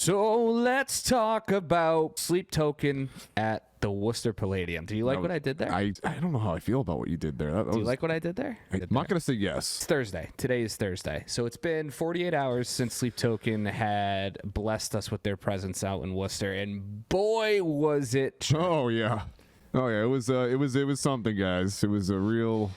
So let's talk about Sleep Token at the Worcester Palladium. Do you like what I did there? I don't know how I feel about what you did there. Do you like what I did there? I'm not going to say yes. It's Thursday. Today is Thursday. So it's been 48 hours since Sleep Token had blessed us with their presence out in Worcester, and boy was it true. Oh yeah. It was something, guys. It was a real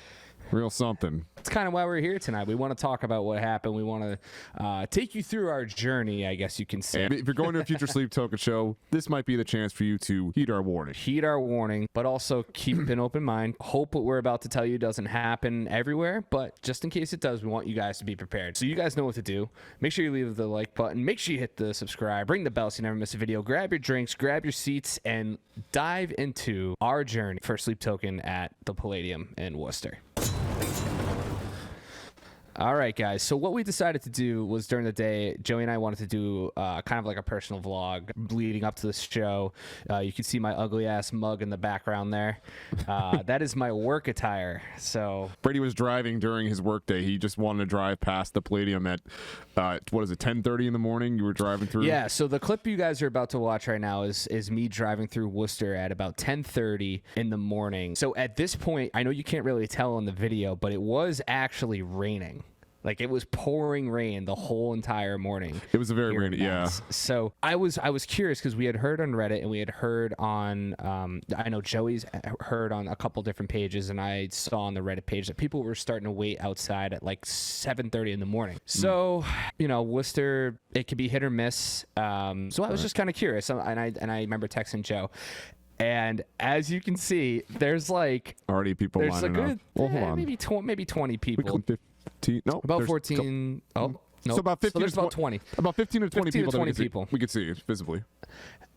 something. That's kind of why we're here tonight. We want to talk about what happened. We want to take you through our journey, I guess you can say. And if you're going to a future Sleep Token show, this might be the chance for you to heed our warning. Heed our warning, but also keep an open mind. Hope what we're about to tell you doesn't happen everywhere, but just in case it does, we want you guys to be prepared. So you guys know what to do. Make sure you leave the like button. Make sure you hit the subscribe. Ring the bell so you never miss a video. Grab your drinks, grab your seats, and dive into our journey for Sleep Token at the Palladium in Worcester. All right, guys. So what we decided to do was during the day, Joey and I wanted to do kind of like a personal vlog leading up to this show. You can see my ugly ass mug in the background there. That is my work attire. So Brady was driving during his workday. He just wanted to drive past the Palladium at what is it, 10:30 in the morning? You were driving through. Yeah. So the clip you guys are about to watch right now is me driving through Worcester at about 10:30 in the morning. So at this point, I know you can't really tell in the video, but it was actually raining. Like, it was pouring rain the whole entire morning. It was a very rainy, yeah. So I was curious because we had heard on Reddit and we had heard on, I know Joey's heard on a couple different pages, and I saw on the Reddit page that people were starting to wait outside at like 7:30 in the morning. So, you know, Worcester, it could be hit or miss. So I was just kind of curious, and I remember texting Joe. And as you can see, there's like already people lining up. Well, hold on. Maybe 20 people. No, about 14. Oh, no. So about 15. So there's about 20. About 15 to 20 people. 20 people. We could see visibly.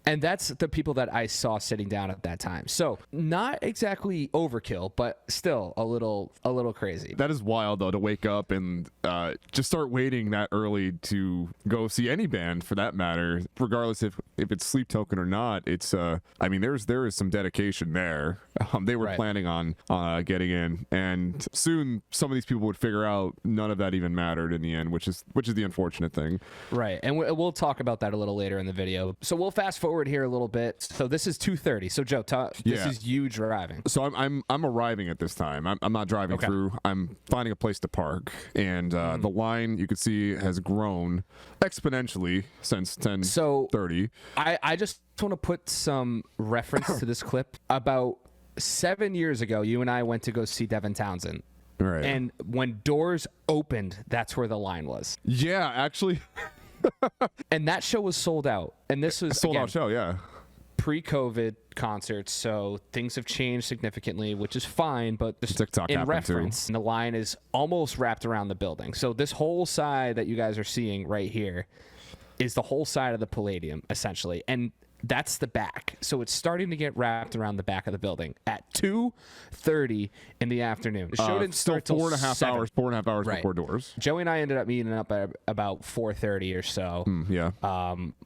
And that's the people that I saw sitting down at that time. So not exactly overkill, but still a little crazy. That is wild, though, to wake up and just start waiting that early to go see any band, for that matter, regardless if it's Sleep Token or not. It's I mean, there is some dedication there. They were planning on getting in, and soon some of these people would figure out none of that even mattered in the end, which is the unfortunate thing. Right, and we'll talk about that a little later in the video. So we'll fast forward here a little bit. So this is 2:30. So Joe, this is you driving. So I'm arriving at this time. I'm not driving through. I'm finding a place to park, and the line you can see has grown exponentially since 10:30. I just want to put some reference to this clip. About 7 years ago, you and I went to go see Devin Townsend. Right. And when doors opened, that's where the line was. Yeah, actually. And that show was sold out. And this was sold out show, yeah. Pre-COVID concerts, so things have changed significantly, which is fine, but just TikTok in reference, the line is almost wrapped around the building. So this whole side that you guys are seeing right here is the whole side of the Palladium, essentially. And that's the back. So it's starting to get wrapped around the back of the building at 2:30 in the afternoon. The show didn't start till 4.5 hours. 4.5 hours before doors. Joey and I ended up meeting up at about 4:30 or so.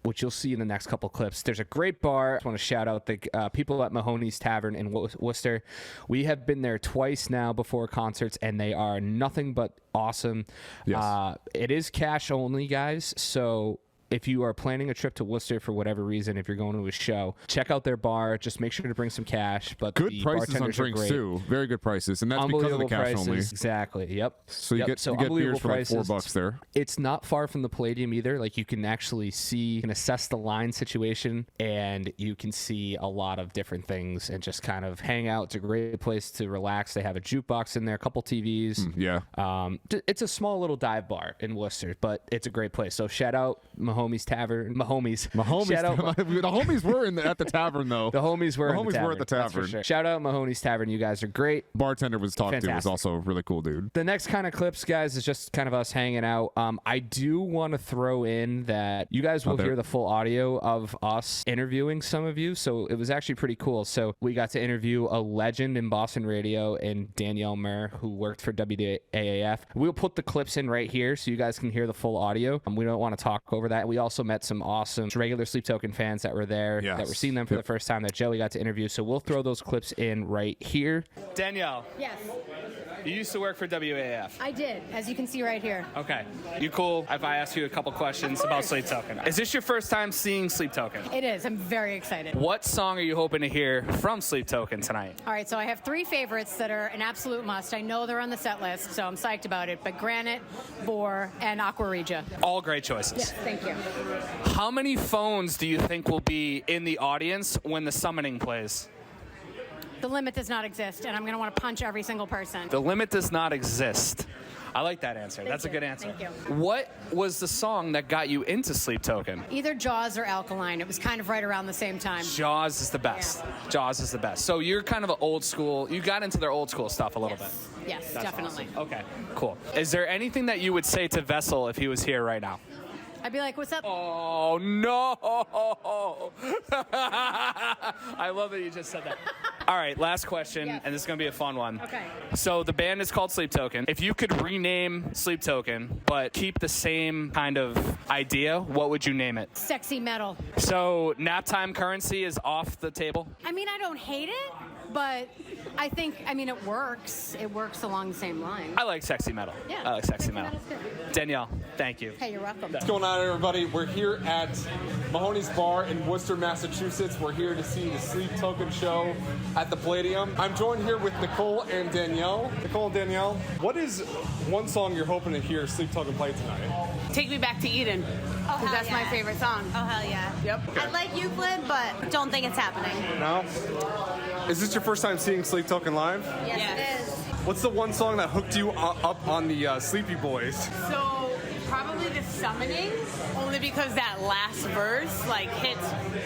Which you'll see in the next couple clips. There's a great bar. I just want to shout out the people at Mahoney's Tavern in Worcester. We have been there twice now before concerts, and they are nothing but awesome. Yes. It is cash only, guys. So if you are planning a trip to Worcester for whatever reason, if you're going to a show, check out their bar. Just make sure to bring some cash. But good prices on drinks too. Very good prices, and that's because of the cash only. Exactly. Yep. So you get beers for like $4 there. It's not far from the Palladium either. Like, you can actually see, you can assess the line situation, and you can see a lot of different things and just kind of hang out. It's a great place to relax. They have a jukebox in there, a couple TVs. It's a small little dive bar in Worcester, but it's a great place. So shout out Mahoney's Tavern. Mahomies. Shout out the homies were at the tavern, though. The homies were at the tavern. Sure. Shout out Mahoney's Tavern. You guys are great. Bartender was talked to was also a really cool dude. The next kind of clips, guys, is just kind of us hanging out. I do want to throw in that you guys will hear the full audio of us interviewing some of you. So it was actually pretty cool. So we got to interview a legend in Boston radio and Danielle Murr, who worked for WAAF. We'll put the clips in right here so you guys can hear the full audio. We don't want to talk over that. we also met some awesome regular Sleep Token fans that were there, that were seeing them for the first time, that Joey got to interview. So we'll throw those clips in right here. Danielle. Yes. You used to work for WAF. I did, as you can see right here. Okay. You cool if I ask you a couple questions about Sleep Token? Is this your first time seeing Sleep Token? It is. I'm very excited. What song are you hoping to hear from Sleep Token tonight? All right, so I have 3 favorites that are an absolute must. I know they're on the set list, so I'm psyched about it. But Granite, Boar, and Aqua Regia. All great choices. Yes, thank you. How many phones do you think will be in the audience when the summoning plays? The limit does not exist, and I'm going to want to punch every single person. The limit does not exist. I like that answer. That's a good answer. Thank you. What was the song that got you into Sleep Token? Either Jaws or Alkaline. It was kind of right around the same time. Jaws is the best. Jaws is the best. So you're kind of an old school. You got into their old school stuff a little bit. Yes, That's definitely. awesome. Okay, cool. Is there anything that you would say to Vessel if he was here right now? I'd be like, what's up? Oh, no. I love that you just said that. All right, last question, Yes. and this is going to be a fun one. Okay. So the band is called Sleep Token. If you could rename Sleep Token, but keep the same kind of idea, what would you name it? Sexy metal. So nap time currency is off the table? I mean, I don't hate it, but I think, it works. It works along the same line. I like sexy metal. Yeah, I like sexy sexy metal. metal's good. Danielle, thank you. Hey, you're welcome. What's going on, everybody? We're here at Mahoney's Bar in Worcester, Massachusetts. We're here to see the Sleep Token show at the Palladium. I'm joined here with Nicole and Danielle. Nicole and Danielle, what is one song you're hoping to hear Sleep Token play tonight? Take Me Back to Eden. Oh, hell That's my yeah. favorite song. Oh, hell yeah. Yep. I like Euclid, but don't think it's happening. No? Is this your first time seeing Sleep Token live? Yes, Yes. it is. What's the one song that hooked you up on the Sleepy Boys? So probably The Summoning, only because that last verse hits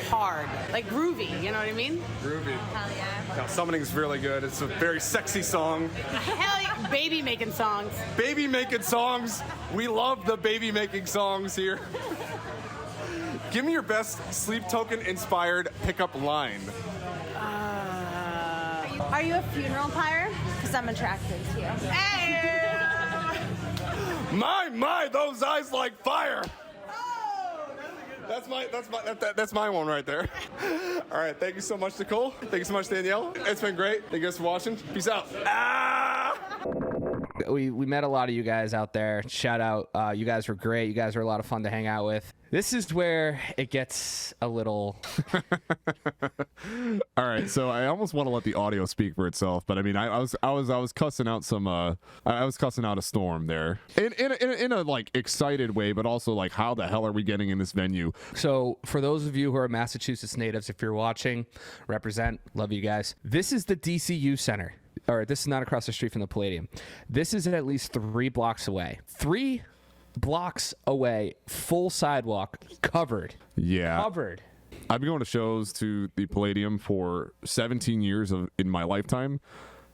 hard, groovy. You know what I mean? Groovy. Hell yeah. Now, Summoning's really good. It's a very sexy song. Hell yeah, baby making songs. Baby making songs. We love the baby making songs here. Give me your best Sleep Token inspired pickup line. Are you a funeral pyre? Because I'm attracted to you. Hey! My, those eyes like fire. That's my one right there. All right, thank you so much, Nicole. Thank you so much, Danielle. It's been great. Thank you guys for watching. Peace out. We met a lot of you guys out there. Shout out. You guys were great. You guys were a lot of fun to hang out with. This is where it gets a little. All right, so I almost want to let the audio speak for itself, but I mean, I was cussing out some I was cussing out a storm there in a excited way, but also how the hell are we getting in this venue? So for those of you who are Massachusetts natives, if you're watching, represent. Love you guys. This is the DCU Center. Or this is not across the street from the Palladium. This is at least 3 blocks away. 3 blocks away, full sidewalk, covered. Yeah. Covered. I've been going to shows to the Palladium for 17 years in my lifetime.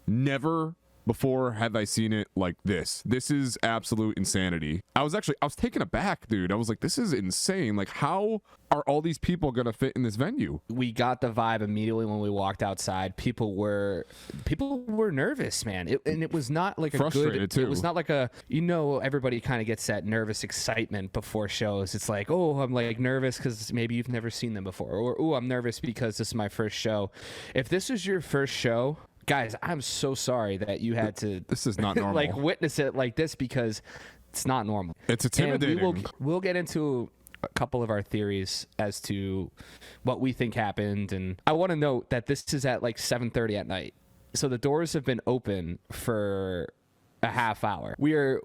Never before have I seen it like this. This is absolute insanity. I was taken aback, dude. I was like, this is insane. How are all these people going to fit in this venue? We got the vibe immediately when we walked outside. People were nervous, man. It was not like frustrated too. It was not like everybody kind of gets that nervous excitement before shows. It's like, oh, I'm nervous because maybe you've never seen them before, or oh, I'm nervous because this is my first show. If this was your first show, guys, I'm so sorry that you had to. This is not normal. Witness it like this, because it's not normal. It's intimidating. And we'll get into a couple of our theories as to what we think happened, and I want to note that this is at 7:30 at night, so the doors have been open for a half hour. We are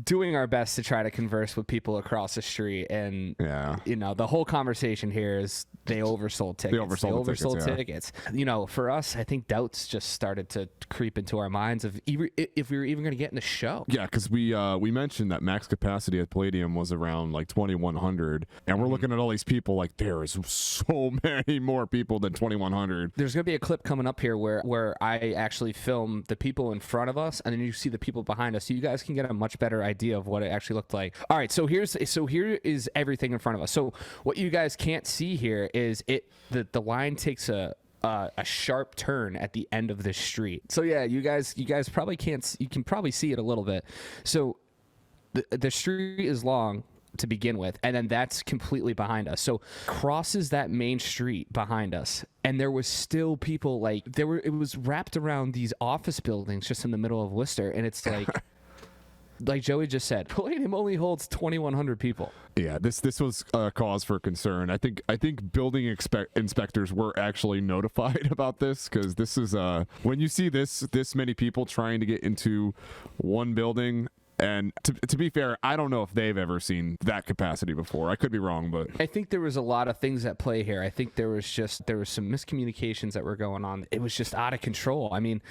doing our best to try to converse with people across the street, and the whole conversation here is they oversold tickets. They oversold tickets. For us, I think doubts just started to creep into our minds of if we were even going to get in the show. Yeah, because we mentioned that max capacity at Palladium was around 2,100, and we're looking at all these people there is so many more people than 2,100. There's going to be a clip coming up here where I actually film the people in front of us, and then you see the people behind us, so you guys can get a much better idea of what it actually looked like. All right, so here is everything in front of us. So what you guys can't see here is the line takes a sharp turn at the end of the street. So yeah, you guys probably can't. You can probably see it a little bit. So the street is long. to begin with, and then that's completely behind us. So crosses that main street behind us, and there was still people, like, it was wrapped around these office buildings just in the middle of Worcester, and it's like like Joey just said, Palladium only holds 2,100 people. Yeah, this was a cause for concern. I think building inspectors were actually notified about this, because this is when you see this many people trying to get into one building. And to be fair, I don't know if they've ever seen that capacity before. I could be wrong, but I think there was a lot of things at play here. I think there was some miscommunications that were going on. It was just out of control. I mean,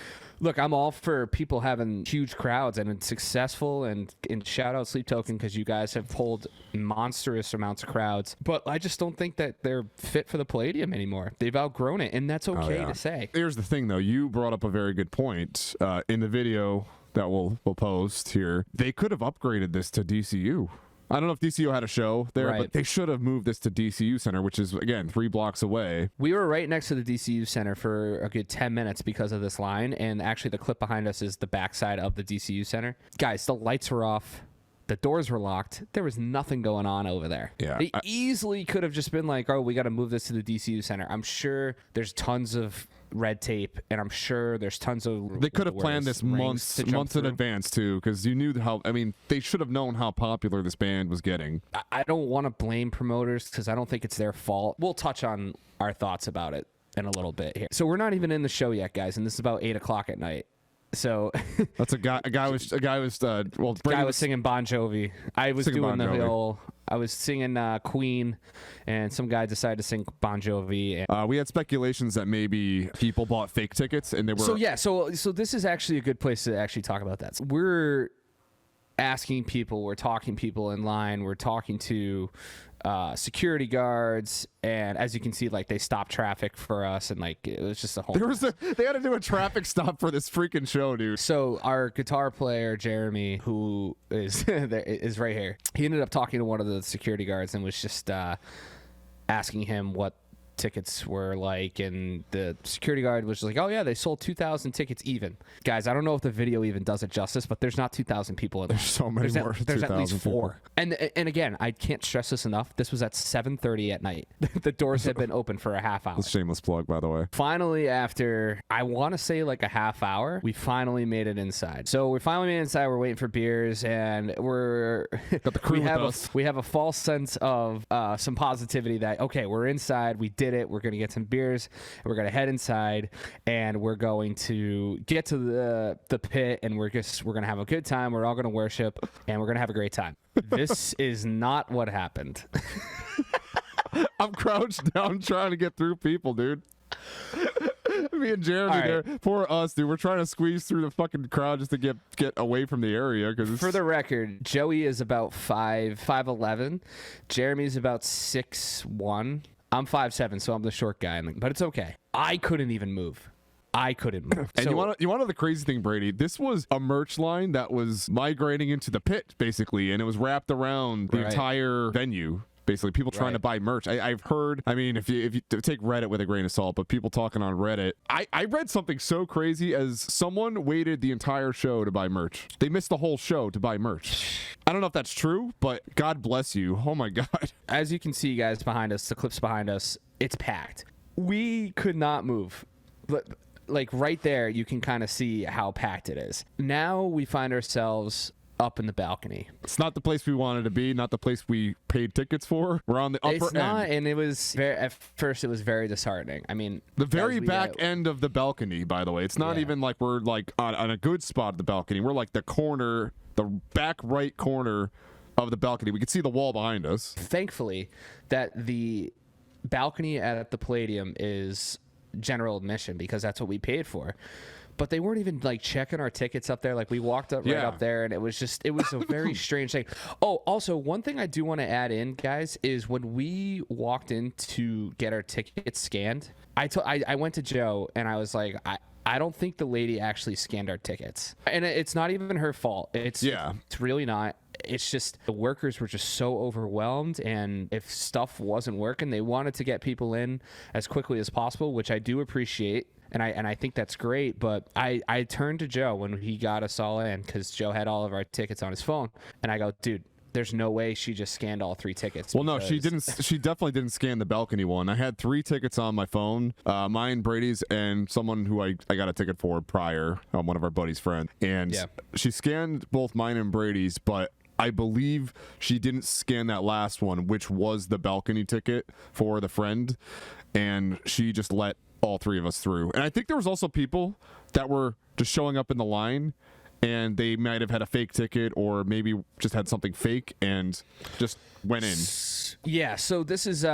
look, I'm all for people having huge crowds and it's successful, and shout out Sleep Token, because you guys have pulled monstrous amounts of crowds. But I just don't think that they're fit for the Palladium anymore. They've outgrown it, and that's okay to say. Here's the thing, though. You brought up a very good point in the video that we'll post here. They could have upgraded this to DCU. I don't know if DCU had a show there, Right. but they should have moved this to DCU Center, which is, again, 3 blocks away. We were right next to the DCU Center for a good 10 minutes because of this line, and actually the clip behind us is the backside of the DCU Center. Guys, the lights were off. The doors were locked. There was nothing going on over there. Yeah, They easily could have just been like, oh, we got to move this to the DCU Center. I'm sure there's tons of red tape, and I'm sure there's tons of... They could have planned this months in advance, too, because you knew how... I mean, they should have known how popular this band was getting. I don't want to blame promoters, because I don't think it's their fault. We'll touch on our thoughts about it in a little bit here. So we're not even in the show yet, guys, and this is about 8 o'clock at night. So that's a guy was singing Bon Jovi. I was doing the whole. I was singing Queen, and some guy decided to sing Bon Jovi. And we had speculations that maybe people bought fake tickets, and they were. So this is actually a good place to actually talk about that. So we're asking people, we're talking people in line, we're talking to security guards, and as you can see, like, they stopped traffic for us, and like it was just a whole they had to do a traffic stop for this freaking show, dude. So our guitar player Jeremy, who is there, is right here, he ended up talking to one of the security guards and was just asking him what tickets were like, and the security guard was just like, oh yeah, they sold 2,000 tickets even. Guys, I don't know if the video even does it justice, but there's not 2,000 people in there. There's so many more. There's at least 4. And again, I can't stress this enough, this was at 7:30 at night. The doors had been open for a half hour. That's a shameless plug, by the way. Finally, after I want to say like a half hour, we finally made it inside. So we finally made it inside. We're waiting for beers, and we're got the crew with us. We have a false sense of some positivity that, okay, we're inside, we did it, we're going to get some beers, and we're going to head inside, and we're going to get to the pit, and we're going to have a good time. We're all going to worship, and we're going to have a great time. This is not what happened. I'm crouched down trying to get through people, dude. Me and Jeremy there, poor us, dude. We're trying to squeeze through the fucking crowd just to get away from the area. For the record, Joey is about 5'11". Jeremy's about 6'1". I'm 5'7", so I'm the short guy, but it's okay. I couldn't even move. And you want to know the crazy thing, Brady? This was a merch line that was migrating into the pit, basically, and it was wrapped around the entire venue. Basically, people trying to buy merch. I've heard, I mean, if you take Reddit with a grain of salt, but people talking on Reddit, I read something so crazy as someone waited the entire show to buy merch. They missed the whole show to buy merch. I don't know if that's true, but God bless you. Oh my God. As you can see, guys, behind us, the clips behind us, it's packed. We could not move. But like right there, you can kind of see how packed it is. Now we find ourselves up in the balcony. It's not the place we wanted to be, not the place we paid tickets for. We're on the upper end. It's not, and it was at first it was very disheartening. I mean, the very back end of the balcony, by the way. It's not even like we're like on a good spot of the balcony. We're like the corner, the back right corner of the balcony. We can see the wall behind us. Thankfully, that the balcony at the Palladium is general admission, because that's what we paid for. But they weren't even like checking our tickets up there. Like, we walked up right up there, and it was a very strange thing. Oh, also, one thing I do want to add in, guys, is when we walked in to get our tickets scanned, I went to Joe and I was like, I don't think the lady actually scanned our tickets, and it's not even her fault. It's really not. It's just the workers were just so overwhelmed, and if stuff wasn't working, they wanted to get people in as quickly as possible, which I do appreciate. And I think that's great, but I turned to Joe when he got us all in, because Joe had all of our tickets on his phone, and I go, dude, there's no way she just scanned all 3 tickets. Well, no, she because- didn't. She definitely didn't scan the balcony one. I had 3 tickets on my phone, mine, Brady's, and someone who I got a ticket for prior, one of our buddy's friends. And Yeah. she scanned both mine and Brady's, but I believe she didn't scan that last one, which was the balcony ticket for the friend, and she just let all 3 of us through. And I think there was also people that were just showing up in the line, and they might have had a fake ticket or maybe just had something fake and just went in. Yeah, so this is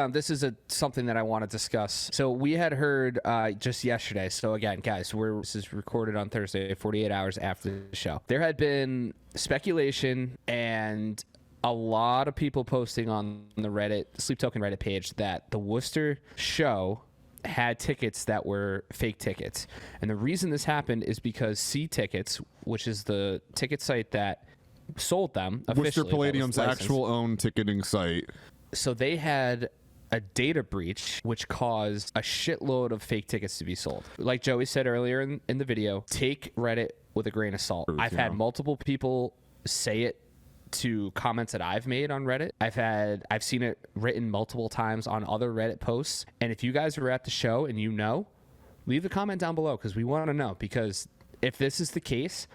something that I want to discuss. So we had heard just yesterday. So again, guys, this is recorded on Thursday, 48 hours after the show. There had been speculation and a lot of people posting on the Reddit, Sleep Token Reddit page, that the Worcester show had tickets that were fake tickets. And the reason this happened is because C Tickets, which is the ticket site that sold them officially, Worcester that was Palladium's licensed. actual own ticketing site. So they had a data breach, which caused a shitload of fake tickets to be sold. Like Joey said earlier in the video, take Reddit with a grain of salt. I've had multiple people say it to comments that I've made on Reddit. I've seen it written multiple times on other Reddit posts. And if you guys were at the show and you know, leave a comment down below because we want to know. Because if this is the case,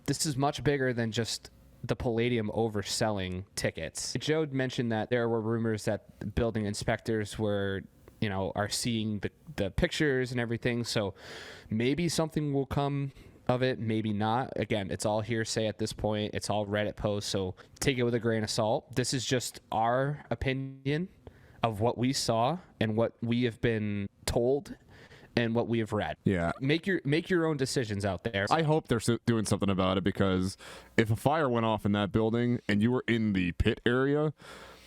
this is much bigger than just the Palladium overselling tickets. Joe mentioned that there were rumors that building inspectors were, are seeing the pictures and everything. So maybe something will come of it, maybe not. Again, it's all hearsay at this point. It's all Reddit posts, so take it with a grain of salt. This is just our opinion of what we saw and what we have been told and what we have read. Yeah. Make your own decisions out there. I hope they're doing something about it, because if a fire went off in that building and you were in the pit area,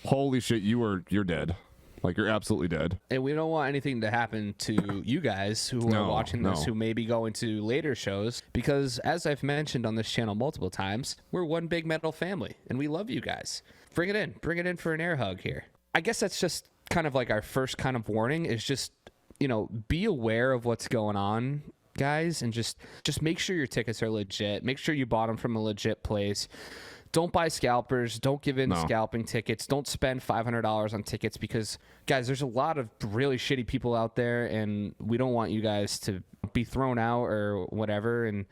holy shit, you're dead. Like, you're absolutely dead. And we don't want anything to happen to you guys who are watching this, who may be going to later shows, because as I've mentioned on this channel multiple times, we're one big metal family and we love you guys. Bring it in for an air hug here. I guess that's just kind of like our first kind of warning, is just, be aware of what's going on, guys, and just make sure your tickets are legit. Make sure you bought them from a legit place. Don't buy scalpers. Don't give in scalping tickets. Don't spend $500 on tickets, because, guys, there's a lot of really shitty people out there, and we don't want you guys to be thrown out or whatever. And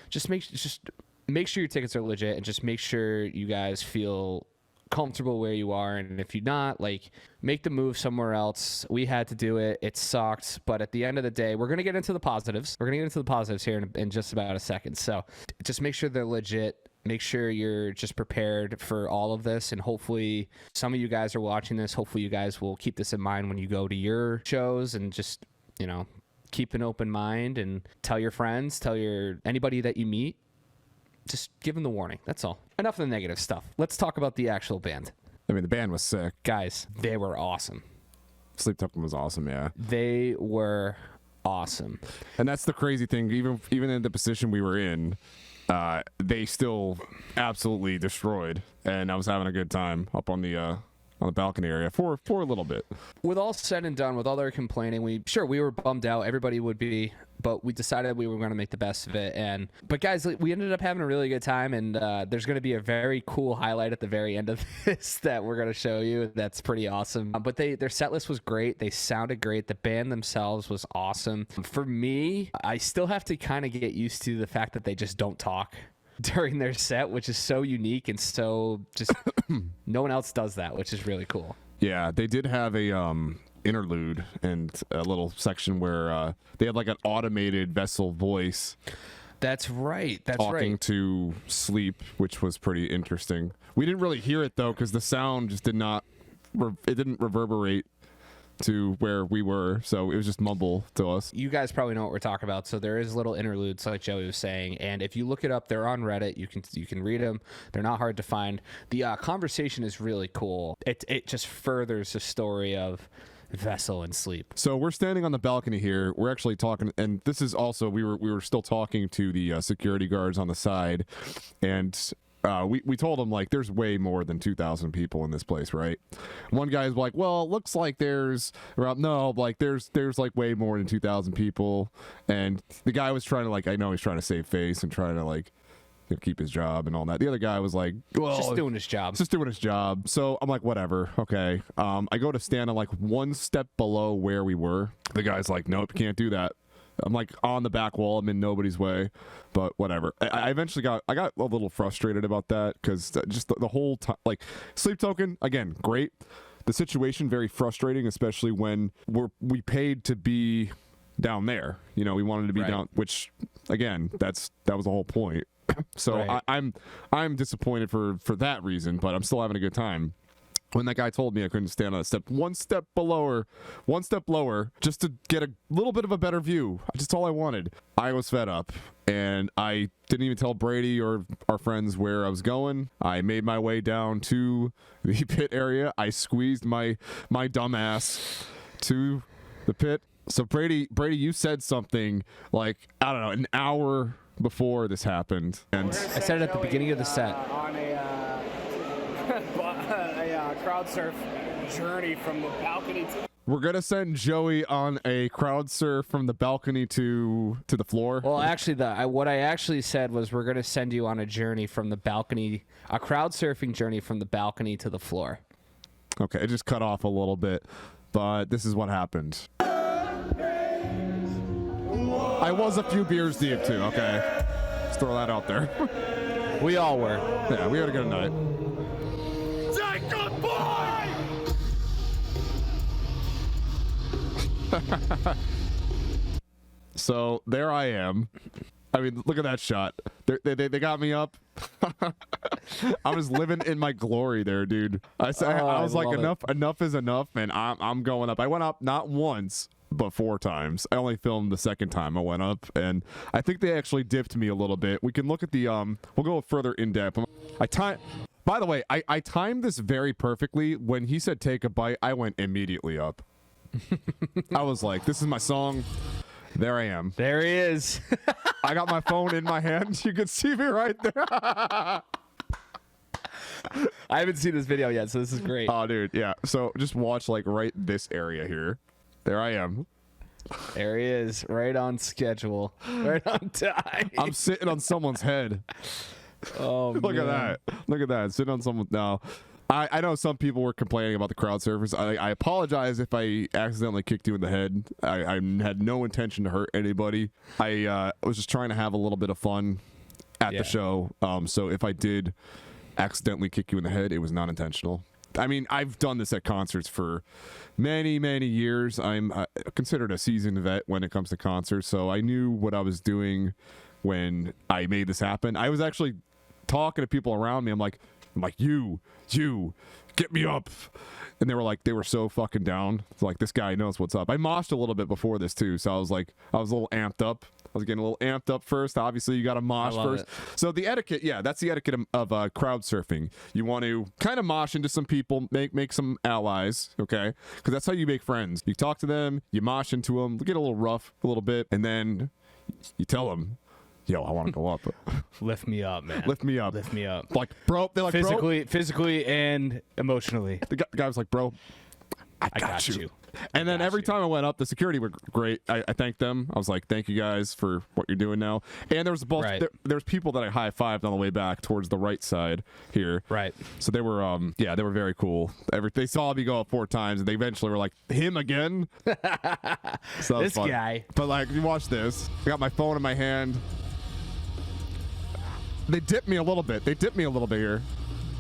just make sure your tickets are legit, and just make sure you guys feel comfortable where you are. And if you're not, make the move somewhere else. We had to do it. It sucked. But at the end of the day, we're going to get into the positives. We're going to get into the positives here in just about a second. So just make sure they're legit. Make sure you're just prepared for all of this, and hopefully some of you guys are watching this. Hopefully you guys will keep this in mind when you go to your shows, and just, keep an open mind and tell your friends, anybody that you meet, just give them the warning. That's all. Enough of the negative stuff. Let's talk about the actual band. I mean, the band was sick. Guys, they were awesome. Sleep Token was awesome, yeah. They were awesome. And that's the crazy thing. Even in the position we were in, they still absolutely destroyed, and I was having a good time up on the balcony area for a little bit. With all said and done, with all their complaining, we were bummed out. Everybody would be, but we decided we were going to make the best of it. But guys, we ended up having a really good time, and there's going to be a very cool highlight at the very end of this that we're going to show you. That's pretty awesome. But their set list was great. They sounded great. The band themselves was awesome. For me, I still have to kind of get used to the fact that they just don't talk during their set, which is so unique and so just no one else does that, which is really cool. Yeah, they did have a interlude and a little section where they had like an automated vessel voice. That's right. Talking to Sleep, which was pretty interesting. We didn't really hear it though, because the sound just didn't reverberate to where we were, so it was just mumble to us. You guys probably know what we're talking about. So there is little interludes, like Joey was saying, and if you look it up, they're on Reddit. You can read them. They're not hard to find. The conversation is really cool. It just furthers the story of Vessel and Sleep. So we're standing on the balcony here. We're actually talking, and this is also we were still talking to the security guards on the side, and we told them, like, there's way more than 2,000 people in this place, right? One guy's like, well, it looks like there's like way more than 2,000 people. And the guy was trying to, like, I know he's trying to save face and trying to, like, keep his job and all that. The other guy was like, well, Just doing his job. just doing his job. So I'm like, whatever, okay. I go to stand on like one step below where we were. The guy's like, nope, can't do that. I'm like on the back wall. I'm in nobody's way, but whatever. I eventually got a little frustrated about that because just the whole time, like sleep token again, great. The situation very frustrating, especially when we paid to be down there. You know, we wanted to be down, which again, that was the whole point. So I'm disappointed for that reason, but I'm still having a good time. When that guy told me I couldn't stand on a step, one step lower, just to get a little bit of a better view. Just all I wanted. I was fed up, and I didn't even tell Brady or our friends where I was going. I made my way down to the pit area. I squeezed my dumb ass to the pit. So Brady, you said something like, I don't know, an hour before this happened, and I said it at the beginning of the set. On a crowd surf journey from the balcony. We're gonna send Joey on a crowd surf from the balcony to the floor. Well, actually, what I actually said was we're going to send you on a journey from the balcony, a crowd surfing journey from the balcony to the floor. Okay, it just cut off a little bit, but this is what happened. I was a few beers deep too, okay? Let's throw that out there. We all were. Yeah, we had a good night. Take goodbye! So there I am. I mean, look at that shot. They got me up. I was living in my glory there, dude. I was like, enough is enough, man. I'm going up. I went up not once, but 4 times. I only filmed the second time I went up, and I think they actually dipped me a little bit. We can look at the we'll go further in depth. By the way, I timed this very perfectly. When he said take a bite, I went immediately up. I was like, this is my song. There I am. There he is. I got my phone in my hand. You can see me right there. I haven't seen this video yet, so this is great. Oh, dude, yeah. So just watch like right this area here. There I am. There he is, right on schedule, right on time. I'm sitting on someone's head. Oh, Look at that. Look at that. Sitting on someone. No. I know some people were complaining about the crowd surfers. I apologize if I accidentally kicked you in the head. I had no intention to hurt anybody. I was just trying to have a little bit of fun at the show. So if I did accidentally kick you in the head, it was not intentional. I mean, I've done this at concerts for many, many years. I'm considered a seasoned vet when it comes to concerts, so I knew what I was doing when I made this happen. I was actually talking to people around me. I'm like, you, get me up. And they were so fucking down. It's like, this guy knows what's up. I moshed a little bit before this too, so I was a little amped up. I was getting a little amped up first. Obviously, you got to mosh first. So the etiquette, that's the etiquette of crowd surfing. You want to kind of mosh into some people, make some allies, okay? Because that's how you make friends. You talk to them, you mosh into them, get a little rough a little bit, and then you tell them, yo, I want to go up. Lift me up, man. Lift me up. Lift me up. Like, bro, they're like, physically and emotionally. The guy was like, bro, I got you. And then every time I went up, the security were great. I thanked them. I was like, thank you guys for what you're doing now. And there was there's people that I high-fived on the way back towards the right side here. Right. So they were they were very cool. They saw me go up 4 times, and they eventually were like, him again? So this guy. But like, you watch this. I got my phone in my hand. They dipped me a little bit. Here.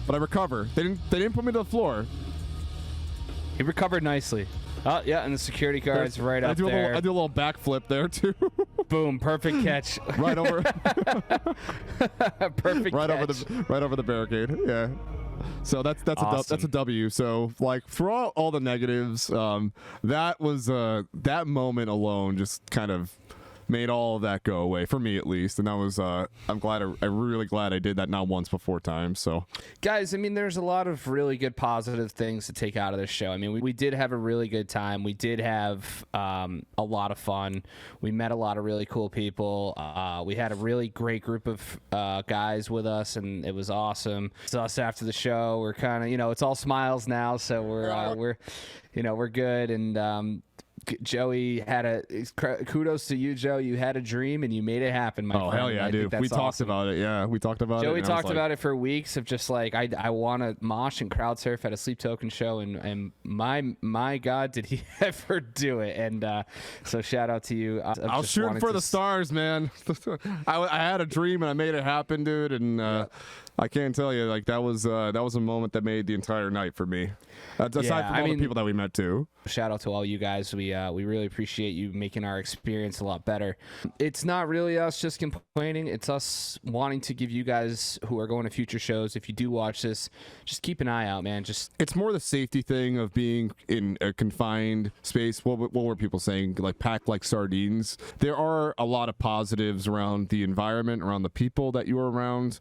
But I recover. They didn't put me to the floor. He recovered nicely. Oh, yeah, and the security guard's right up there. I do a little backflip there, too. Boom, perfect catch. Right over. Perfect right catch. Over the barricade. Yeah. So that's Awesome. that's a W. So like for all the negatives, that was that moment alone just kind of made all of that go away for me, at least. And that was I'm really glad I did that not once but 4 times. So guys, I mean, there's a lot of really good positive things to take out of this show. I mean, we did have a really good time. We did have a lot of fun. We met a lot of really cool people. We had a really great group of guys with us, and it was awesome. So us after the show, we're kind of, it's all smiles now, so we're good. And Joey had kudos to you, Joe. You had a dream and you made it happen, my friend. Hell yeah, dude. We talked about it. Yeah, we talked about it. Joey talked about it for weeks of just like, I want to mosh and crowd surf at a Sleep Token show, and my God, did he ever do it? And so shout out to you. I was shooting for the stars, man. I had a dream and I made it happen, dude. And I can't tell you, like, that was a moment that made the entire night for me. Aside from all the people that we met too. Shout out to all you guys. We really appreciate you making our experience a lot better. It's not really us just complaining. It's us wanting to give you guys who are going to future shows, if you do watch this, just keep an eye out, man. It's more the safety thing of being in a confined space. What were people saying? Like, packed like sardines. There are a lot of positives around the environment, around the people that you're around.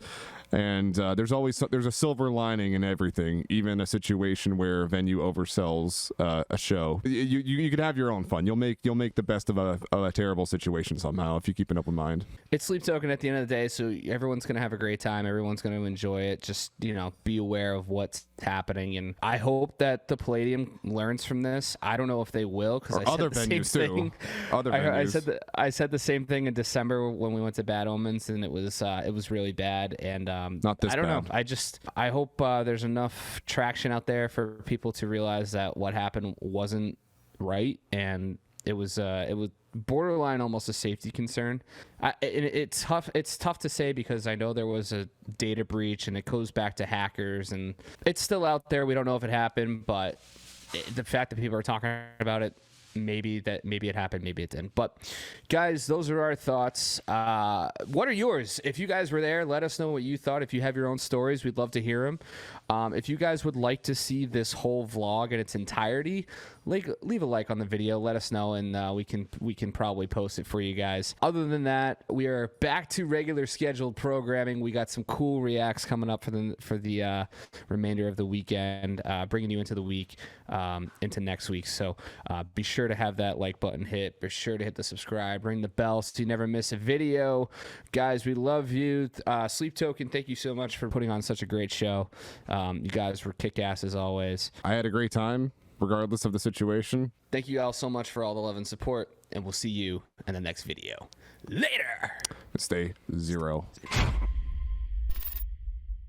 And there's a silver lining in everything, even a situation where a venue oversells a show. You could have your own fun. You'll make the best of a terrible situation somehow if you keep an open mind. It's Sleep Token at the end of the day, so everyone's gonna have a great time. Everyone's gonna enjoy it. Just be aware of what's happening, and I hope that the Palladium learns from this. I don't know if they will, because I other said the venues same too. thing. Other venues. I said the same thing in December when we went to Bad Omens, and it was really bad. And not this I don't bad. know. I hope there's enough traction out there for people to realize that what happened wasn't right, and it was borderline almost a safety concern. It's tough to say, because I know there was a data breach and it goes back to hackers, and it's still out there. We don't know if it happened, but the fact that people are talking about it, maybe it happened, maybe it didn't. But guys, those are our thoughts. What are yours? If you guys were there, let us know what you thought. If you have your own stories, we'd love to hear them. If you guys would like to see this whole vlog in its entirety, leave a like on the video. Let us know, and we can probably post it for you guys. Other than that, we are back to regular scheduled programming. We got some cool reacts coming up for the remainder of the weekend, bringing you into the week, into next week. So be sure to have that like button hit. Be sure to hit the subscribe, ring the bell so you never miss a video. Guys, we love you. Sleep Token, thank you so much for putting on such a great show. You guys were kick-ass as always. I had a great time, regardless of the situation. Thank you all so much for all the love and support, and we'll see you in the next video. Later! Stay 0.